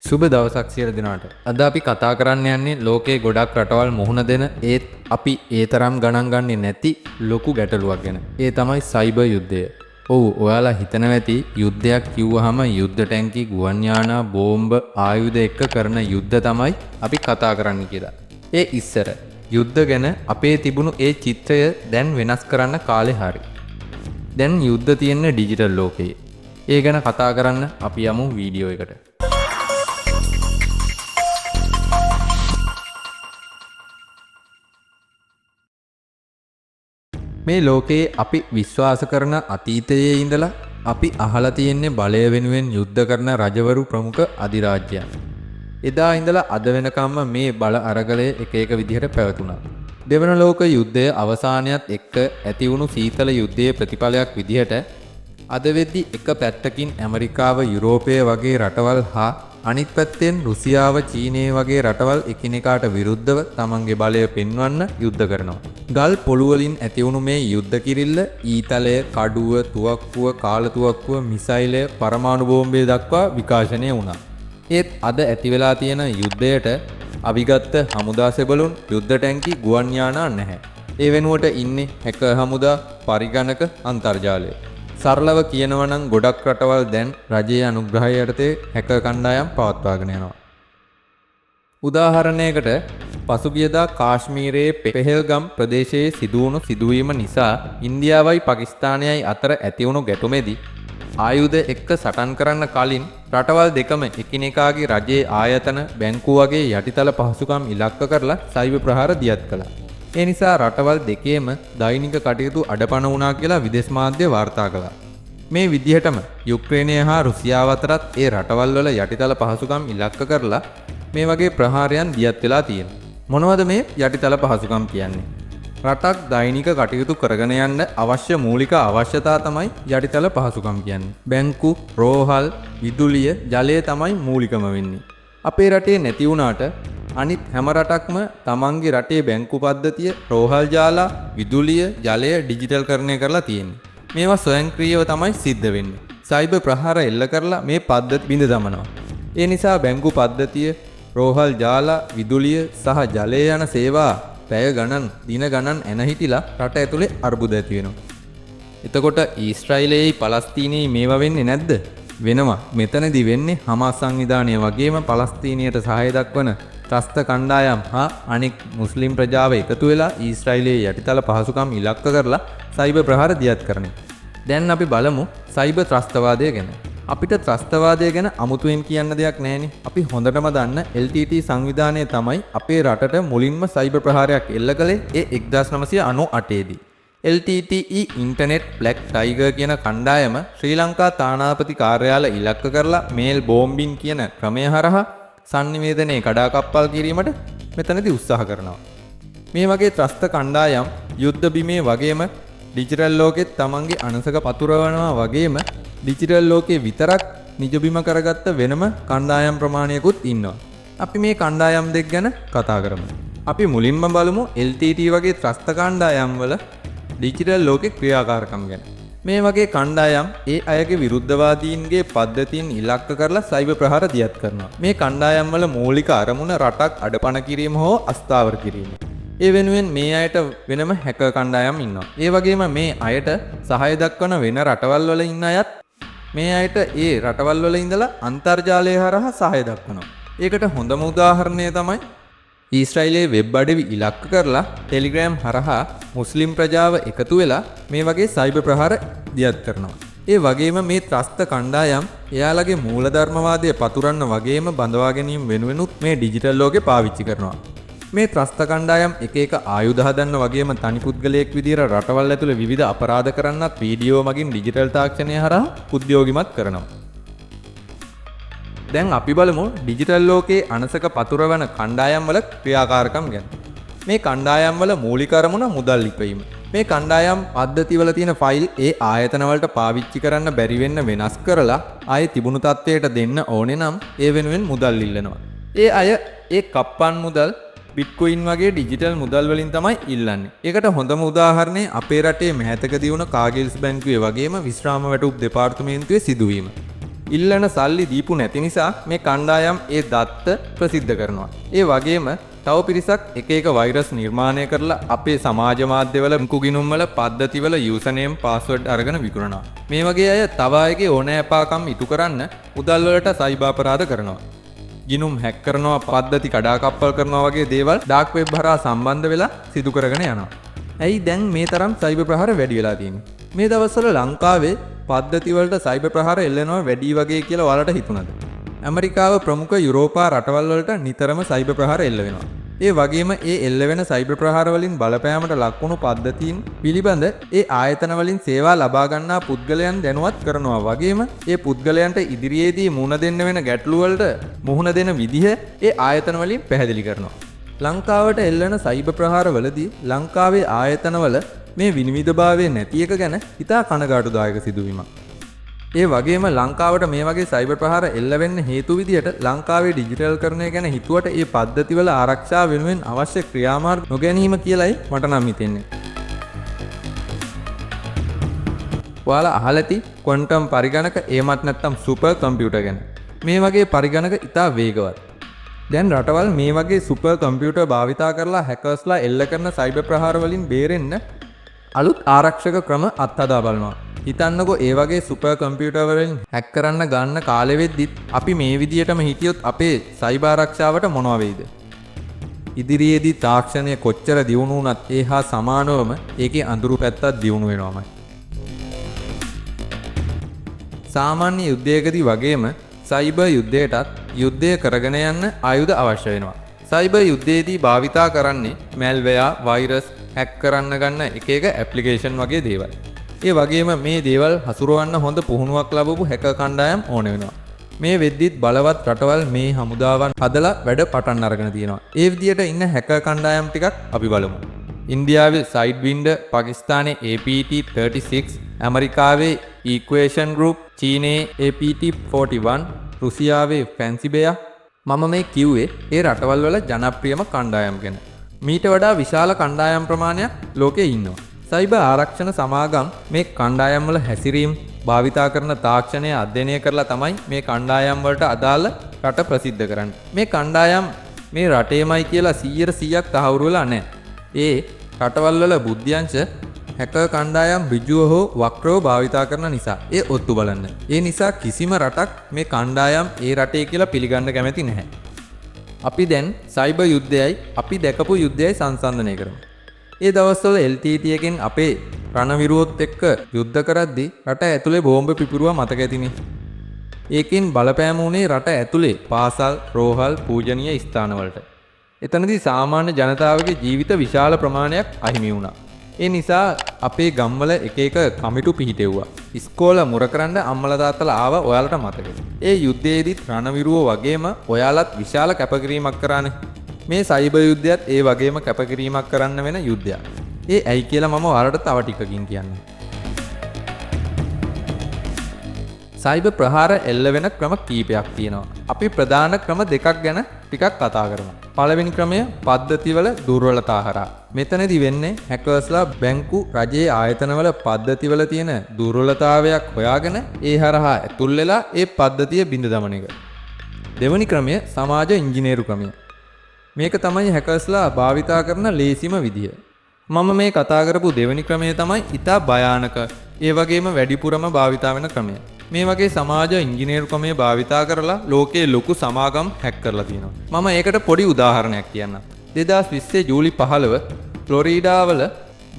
සුබ දවසක් සියලු දෙනාට. අද අපි කතා කරන්න යන්නේ ලෝකයේ ගොඩක් රටවල් මුහුණ දෙන ඒත් අපි ඒ තරම් ගණන් ගන්නේ නැති ලොකු ගැටලුවක් ගැන. ඒ තමයි සයිබර් යුද්ධය. ඔව්, ඔයාලා හිතනවා ඇති යුද්ධයක් කිව්වහම යුද්ධ ටැංකි, ගුවන් යානා, බෝම්බ, ආයුධ එක්ක කරන යුද්ධ තමයි අපි කතා කරන්න කියලා. ඒ ඉස්සර යුද්ධ ගැන අපේ තිබුණු ඒ චිත්‍රය දැන් වෙනස් කරන්න කාලේ හරි. දැන් යුද්ධ තියෙන්නේ ඩිජිටල් ලෝකයේ. ඒ ගැන කතා කරන්න අපි යමු වීඩියෝ එකට. මේ ලෝකයේ අපි විශ්වාස කරන අතීතයේ ඉඳලා අපි අහලා තියෙන්නේ බලය වෙනුවෙන් යුද්ධ කරන රජවරු ප්‍රමුඛ අධිරාජ්‍යයන්. එදා ඉඳලා අද වෙනකම්ම මේ බල අරගලය එක එක විදිහට පැවතුණා. දෙවන ලෝක යුද්ධය අවසානයත් එක්ක ඇති වුණු සීතල යුද්ධයේ ප්‍රතිඵලයක් විදිහට අද වෙද්දි එක පැත්තකින් ඇමරිකාව, යුරෝපය වගේ රටවල් හා අනිත් පැත්තෙන් රුසියාව, චීනය වගේ රටවල් එකිනෙකාට විරුද්ධව තමන්ගේ බලය පෙන්වන්න යුද්ධ කරනවා. ගල් පොළු වලින් ඇතිවුණු මේ යුද්ධ කිරිල්ල ඊතලය, කඩුව, තුවක්කුව, කාලතුවක්කුව, මිසයිලය, පරමාණු බෝම්බය දක්වා විකාශනය වුණා. ඒත් අද ඇති වෙලා තියෙන යුද්ධයට අවිගත්ත හමුදා සෙබළුන්, යුද්ධ ටැංකි, ගුවන් යානා නැහැ. ඒ වෙනුවට ඉන්නේ හැකර් හමුදා, පරිගණක, අන්තර්ජාලය. සරලව කියනවා නම් ගොඩක් රටවල් දැන් රජයේ අනුග්‍රහය යටතේ හැකර් කණ්ඩායම් පවත්වාගෙන යනවා. උදාහරණයකට පසුගියදා කාශ්මීරයේ පෙහෙල්ගම් ප්‍රදේශයේ සිදුවුණු සිදුවීම නිසා ඉන්දියාවයි පාකිස්තානයයි අතර ඇතිවුණු ගැටුමේදී ආයුධ එක්ක සටන් කරන්න කලින් රටවල් දෙකම එකිනෙකාගේ රජයේ ආයතන, බැංකු වගේ යටිතල පහසුකම් ඉලක්ක කරලා සයිබර් ප්‍රහාර දියත් කළා. ඒ නිසා රටවල් දෙකේම දෛනික කටයුතු අඩපණ වුණා කියලා විදේශ මාධ්‍ය වාර්තා කළා. මේ විදිහටම යුක්‍රේනය හා රුසියාව අතරත් ඒ රටවල් වල යටිතල පහසුකම් ඉලක්ක කරලා මේ වගේ ප්‍රහාරයන් දියත් වෙලා තියෙනවා. මොනවද මේ යටිතල පහසුකම් කියන්නේ? රටක් දෛනික කටයුතු කරගෙන යන්න අවශ්‍ය මූලික අවශ්‍යතා තමයි යටිතල පහසුකම් කියන්නේ. බැංකු, රෝහල්, විදුලිය, ජලය තමයි මූලිකම වෙන්නේ. අපේ රටේ නැති වුණාට අනිත් හැම රටක්ම තමන්ගේ රටේ බැංකු පද්ධතිය, රෝහල් ජාලා, විදුලිය, ජලය ඩිජිටල් කරණය කරලා තියෙන්නේ. මේවා ස්වයංක්‍රීයව තමයි සිද්ධ වෙන්නේ. සයිබර් ප්‍රහාර එල්ල කරලා මේ පද්ධති බිඳ දමනවා. ඒ නිසා බැංකු පද්ධතිය, රෝහල් ජාලා, විදුලිය සහ ජලය යන සේවා පැය ගණන්, දින ගණන් එන හිටිලා රට ඇතුලේ අර්බුද ඇති වෙනවා. එතකොට ඊශ්‍රායලයේයි පලස්තීනයේයි මේවා වෙන්නේ නැද්ද? වෙනවා. මෙතනදී වෙන්නේ හමාස් සංවිධානය වගේම පලස්තීනියට සහාය දක්වන ත්‍රස්ත කණ්ඩායම් හා අනෙක් මුස්ලිම් ප්‍රජාව එකතු වෙලා ඊශ්‍රායලයේ යටිතල පහසුකම් ඉලක්ක කරලා සයිබර් ප්‍රහාර දියත් කරන එක. දැන් අපි බලමු සයිබර් ත්‍රස්තවාදය ගැන. අපිට ත්‍රස්තවාදය ගැන අමුතුවෙන් කියන්න දෙයක් නැහැනේ. අපි හොඳටම දන්න LTT සංවිධානය තමයි අපේ රටට මුලින්ම සයිබර් ප්‍රහාරයක් එල්ල කළේ ඒ 1998 දී. LTTE ඉන්ටර්නෙට් බ්ලැක් ටයිගර් කියන කණ්ඩායම ශ්‍රී ලංකා තානාපති කාර්යාල ඉලක්ක කරලා මේල් බෝම්බින් කියන ක්‍රමය හරහා සංනිවේදනයේ කඩාකප්පල් කිරීමට මෙතනදී උත්සාහ කරනවා. මේ වගේ ත්‍රස්ත කණ්ඩායම් යුද්ධ බිමේ වගේම ඩිජිටල් ලෝකෙත් තමන්ගේ අනසක පතුරවනවා වගේම ඩිජිටල් ලෝකේ විතරක් නිජ බිම කරගත්ත වෙනම කණ්ඩායම් ප්‍රමාණයකුත් ඉන්නවා. අපි මේ කණ්ඩායම් දෙක ගැන කතා කරමු. අපි මුලින්ම බලමු LTT වගේ ත්‍රස්ත කණ්ඩායම් වල ඩිජිටල් ලෝකේ ක්‍රියාකාරකම් ගැන. මේ වගේ කණ්ඩායම් ඒ අයගේ විරුද්ධවාදීන්ගේ පද්ධතීන් ඉලක්ක කරලා සයිබර් ප්‍රහාර දියත් කරනවා. මේ කණ්ඩායම් වල මූලික අරමුණ රටක් අඩපණ කිරීම හෝ අස්ථාවර කිරීම. ඒ වෙනුවෙන් මේ අයට වෙනම හැකර් කණ්ඩායම් ඉන්නවා. ඒ වගේම මේ අයට සහාය දක්වන වෙන රටවල් වල ඉන්න අයත් මේ අයට ඒ රටවල් වල ඉඳලා අන්තර්ජාලය හරහා සහාය දක්වනවා. ඒකට හොඳම උදාහරණය තමයි ඊශ්‍රායලයේ වෙබ් අඩවි ඉලක්ක කරලා ටෙලිග්‍රෑම් හරහා මුස්ලිම් ප්‍රජාව එකතු වෙලා මේ වගේ සයිබර් ප්‍රහාර දියත් කරනවා. ඒ වගේම මේ ත්‍රස්ත කණ්ඩායම් එයාලගේ මූලධර්මවාදය පතුරන්න වගේම බඳවා ගැනීම වෙනුවෙනුත් මේ ඩිජිටල් ලෝකේ පාවිච්චි කරනවා. මේ ත්‍රස්ත කණ්ඩායම් එක එක ආයුධ හදන්න වගේම තනි පුද්ගලයෙක් විදිහට රටවල් ඇතුළේ විවිධ අපරාධ කරන්නත් වීඩියෝ මගින් ඩිජිටල් තාක්ෂණය හරහා උද්‍යෝගිමත් කරනවා. දැන් අපි බලමු ඩිජිටල් ලෝකයේ අනසක පතුරවන කණ්ඩායම් වල ක්‍රියාකාරකම් ගැන. මේ කණ්ඩායම් වල මූලික අරමුණ මුදල් ඉපයීම. මේ කණ්ඩායම් පද්ධතිවල තියෙන ෆයිල් ඒ ආයතන වලට පාවිච්චි කරන්න බැරි වෙන්න වෙනස් කරලා ආයේ තිබුණු තත්ත්වයට දෙන්න ඕනේ නම් ඒ වෙනුවෙන් මුදල් ඉල්ලනවා. ඒ අය ඒ කප්පන් මුදල් බිට්කොයින් වගේ ඩිජිටල් මුදල් වලින් තමයි ඉල්ලන්නේ. ඒකට හොඳම උදාහරණය අපේ රටේ මෑතකදී වුණ කාගිල්ස් බැංකුවේ වගේම විශ්‍රාම වැටුප් දෙපාර්තමේන්තුවේ සිදුවීම. ඉල්ලන සල්ලි දීපු නැති නිසා මේ කණ්ඩායම් ඒ දත්ත ප්‍රසිද්ධ කරනවා. ඒ වගේම තව පිරිසක් එක එක වෛරස් නිර්මාණය කරලා අපේ සමාජ මාධ්‍යවල මුකුගිනුම්වල පද්ධතිවල යූසර්නේම් පාස්වර්ඩ් අරගෙන විකුණනවා. මේ වගේ අය තව අයගේ ඕනෑපාකම් ඉටු කරන්න මුදල් වලට සයිබර් අපරාධ කරනවා. ගිනුම් හැක් කරනවා, පද්ධති කඩාකප්පල් කරනවා වගේ දේවල් ඩාර්ක් වෙබ් හරහා සම්බන්ධ වෙලා සිදු කරගෙන යනවා. ඇයි දැන් මේ තරම් සයිබර් ප්‍රහාර වැඩි වෙලා තියෙන්නේ? මේ දවස්වල ලංකාවේ පද්ධති වලට සයිබර් ප්‍රහාර එල්ලෙනවා වැඩි වගේ කියලා ඔයාලට හිතුණාද? ඇමරිකාව ප්‍රමුඛ යුරෝපා රටවල් වලට නිතරම සයිබර් ප්‍රහාර එල්ල වෙනවා. ඒ වගේම ඒ එල්ල වෙන සයිබර් ප්‍රහාර වලින් බලපෑමට ලක්වුණු පද්ධතීන් පිළිබඳ ඒ ආයතන වලින් සේවා ලබා ගන්නා පුද්ගලයන් දැනුවත් කරනවා. වගේම ඒ පුද්ගලයන්ට ඉදිරියේදී මුහුණ දෙන්න වෙන ගැටලු වලට මුහුණ දෙන විදිහ ඒ ආයතන වලින් පැහැදිලි කරනවා. ලංකාවට එල්ලෙන සයිබර් ප්‍රහාර වලදී ලංකාවේ ආයතනවල මේ විනිවිදභාවය නැති එක ගැන ඉතා කනගාටුදායක සිදුවීමක්. ඒ වගේම ලංකාවට මේ වගේ සයිබර් ප්‍රහාර එල්ල වෙන්න හේතු විදියට ලංකාවේ ඩිජිටල් කරණය ගැන හිතුවට ඒ පද්ධතිවල ආරක්ෂා වෙනුවෙන් අවශ්‍ය ක්‍රියාමාර්ග නොගැනීම කියලයි මට නම් හිතෙන්නේ. ඔයාලා අහලා ඇති ක්වොන්ටම් පරිගණක එහෙමත් නැත්නම් සුපර් කම්පියුටර් ගැන. මේ වගේ පරිගණක ඉතා වේගවත්. දැන් රටවල් මේ වගේ සුපර් කම්පියුටර් භාවිතා කරලා හැකර්ස්ලා එල්ල කරන සයිබර් ප්‍රහාර වලින් බේරෙන්න අලුත් ආරක්ෂක ක්‍රම අත්හදා බලනවා. හිතන්නකෝ ඒ වගේ සුපර් කම්පියුටර් වලින් හැක් කරන්න ගන්න කාලෙ වෙද්දිත් අපි මේ විදියටම හිටියොත් අපේ සයිබර් ආරක්ෂාවට මොනවා වෙයිද? ඉදිරියේදී තාක්ෂණය කොච්චර දියුණු වුණත් ඒ හා සමානවම ඒකේ අඳුරු පැත්තත් දියුණු වෙනවමයි. සාමාන්‍ය යුද්ධයකදී වගේම සයිබර් යුද්ධයටත් යුද්ධය කරගෙන යන්න ආයුධ අවශ්‍ය වෙනවා. සයිබර් යුද්ධයේදී භාවිතා කරන්නේ මැල්වෙයා, වෛරස්, හැක් කරන්න ගන්න එක එක ඇප්ලිකේෂන් වගේ දේවල්. ඒ වගේම මේ දේවල් හසුරවන්න හොඳ පුහුණුවක් ලැබපු හැකර් කණ්ඩායම් ඕන වෙනවා. මේ වෙද්දිත් බලවත් රටවල් මේ හමුදාවන් හදලා වැඩ පටන් අරගෙන තියෙනවා. ඒ විදියට ඉන්න හැකර් කණ්ඩායම් ටිකක් අපි බලමු. ඉන්දියාවේ සයිඩ්වින්ඩර්, පාකිස්තානයේ APT36, ඇමරිකාවේ ඉක්වේෂන් ගෲප්, චීනයේ APT41, රුසියාවේ ෆැන්සි බෙයා. මම මේ කිව්වේ ඒ රටවල් වල ජනප්‍රියම කණ්ඩායම් ගැන. මීට වඩා විශාල කණ්ඩායම් ප්‍රමාණයක් ලෝකේ ඉන්නවා. සයිබර් ආරක්ෂණ සමාගම් මේ කණ්ඩායම් වල හැසිරීම්, භාවිතා කරන තාක්ෂණය අධ්‍යයනය කරලා තමයි මේ කණ්ඩායම් වලට අදාළ රට ප්‍රසිද්ධ කරන්නේ. මේ කණ්ඩායම් මේ රටේමයි කියලා 100%ක් තහවුරු වෙලා නැහැ. ඒ රටවල් වල බුද්ධ්‍යංශ හැකර් කණ්ඩායම් ඍජුව හෝ වක්‍රව භාවිතා කරන නිසා ඒ ඔත්තු බලන්න. ඒ නිසා කිසිම රටක් මේ කණ්ඩායම් ඒ රටේ කියලා පිළිගන්න කැමති නැහැ. අපි දැන් සයිබර් යුද්ධයයි අපි දැකපු යුද්ධයයි සංසන්දනය කරමු. ඒ දවස්වල LTT එකෙන් අපේ රණවිරුවොත් එක්ක යුද්ධ කරද්දී රට ඇතුලේ බෝම්බ පිපිරුවා මතක ඇතිනේ. ඒකෙන් බලපෑම වුණේ රට ඇතුලේ පාසල්, රෝහල්, පූජනීය ස්ථානවලට. එතනදී සාමාන්‍ය ජනතාවගේ ජීවිත විශාල ප්‍රමාණයක් අහිමි වුණා. ඒ නිසා අපේ ගම්වල එක එක කමිටු පිහිටෙව්වා. ඉස්කෝල මුර කරන්න අම්මලා තාත්තලා ආවා ඔයාලට මතකද? ඒ යුද්ධයේදීත් රණවිරුවෝ වගේම ඔයාලත් විශාල කැපකිරීමක් කරානේ. මේ සයිබර් යුද්ධයත් ඒ වගේම කැපකිරීමක් කරන්න වෙන යුද්ධයක්. ඒ ඇයි කියලා මම ඔයාලට තව ටිකකින් කියන්නම්. සයිබර් ප්‍රහාර එල්ල වෙන ක්‍රම කීපයක් තියෙනවා. අපි ප්‍රධාන ක්‍රම දෙකක් ගැන ටිකක් කතා කරමු. පළවෙනි ක්‍රමය පද්ධතිවල දුර්වලතා හරහා. මෙතනදී වෙන්නේ හැකර්ස්ලා බැංකු, රජයේ ආයතනවල පද්ධතිවල තියෙන දුර්වලතාවයක් හොයාගෙන ඒ හරහා ඇතුල් වෙලා ඒ පද්ධතිය බිඳ දමන එක. දෙවෙනි ක්‍රමය සමාජ ඉංජිනේරු ක්‍රමය. මේක තමයි හැකර්ස්ලා භාවිතා කරන ලේසිම විදිය. මම මේ කතා කරපු දෙවෙනි ක්‍රමය තමයි ඉතා භයානක, ඒ වගේම වැඩිපුරම භාවිතා වෙන ක්‍රමය. මේ වගේ සමාජ ඉංජිනේරු ක්‍රමය භාවිතා කරලා ලෝකයේ ලොකු සමාගම් හැක් කරලා තියෙනවා. මම ඒකට පොඩි උදාහරණයක් කියන්නම්. 2020 ජූලි 15 ෆ්ලොරිඩාවල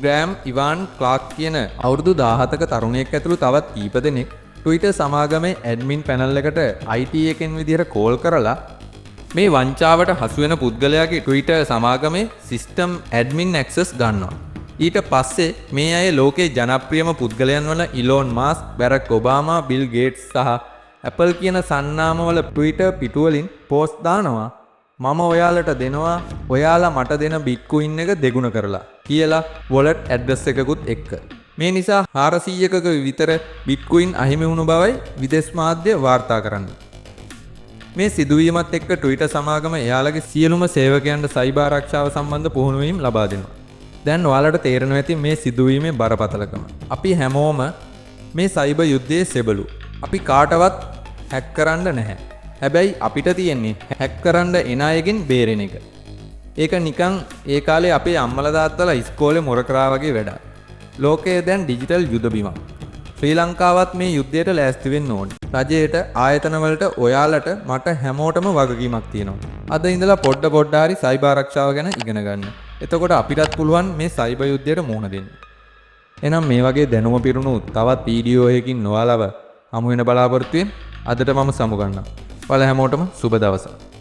ග්‍රෑම් ඉවාන් ක්ලාක් කියන අවුරුදු 17ක තරුණයෙක් ඇතුළු තවත් කීප දෙනෙක් Twitter සමාගමේ ඇඩ්මින් පැනල් එකට IT එකෙන් විදිහට කෝල් කරලා මේ වංචාවට හසු වෙන පුද්ගලයාගේ Twitter සමාගමේ සිස්ටම් ඇඩ්මින් ඇක්සස් ගන්නවා. ඊට පස්සේ මේ අය ලෝකේ ජනප්‍රියම පුද්ගලයන් වල Elon mask, Barack Obama, bill gates සහ Apple කියන සන්නාමවල Twitter පිටුවලින් පෝස්ට් දානවා. මම ඔයාලට දෙනවා ඔයාලා මට දෙන බිට්කොයින් එක දෙගුණ කරලා කියලා වොලට් ඇඩ්‍රස් එකකුත් එක්ක. මේ නිසා 400ක විතර බිට්කොයින් අහිමි වුණු බවයි විදේශ මාධ්‍ය වාර්තා කරන්නේ. මේ සිදුවීමත් එක්ක Twitter සමාගම එයාලගේ සියලුම සේවකයන්ට සයිබර් ආරක්ෂාව සම්බන්ධ පුහුණුවීම් ලබා දෙනවා. දැන් ඔයාලට තේරෙනවා ඇති මේ සිදුවීමේ බරපතලකම. අපි හැමෝම මේ සයිබර් යුද්ධයේ සෙබළු. අපි කාටවත් හැක් කරන්න නැහැ. හැබැයි අපිට තියෙන්නේ හැක් කරන්න එන අයගෙන් බේරෙන එක. ඒක නිකන් ඒ කාලේ අපේ අම්මලා තාත්තලා ඉස්කෝලේ මොර කරා වගේ වැඩක්. ලෝකයේ දැන් ඩිජිටල් යුද බිමක්. ශ්‍රී ලංකාවත් මේ යුද්ධයට ලෑස්ති වෙන්න ඕනේ. රජයට ආයතන වලට ඔයාලට මට හැමෝටම වගකීමක් තියෙනවා. අද ඉඳලා පොඩ හරි සයිබර් ආරක්ෂාව ගැන ඉගෙන ගන්න. එතකොට අපිටත් පුළුවන් මේ සයිබර් යුද්ධයට මුහුණ දෙන්න. එහෙනම් මේ වගේ දැනුම පිරුණු තවත් වීඩියෝ එකකින් ඔයාලව හමු වෙන බලාපොරොත්තු වෙන අදට මම සමුගන්නවා. ඔයාලා හැමෝටම සුබ දවසක්.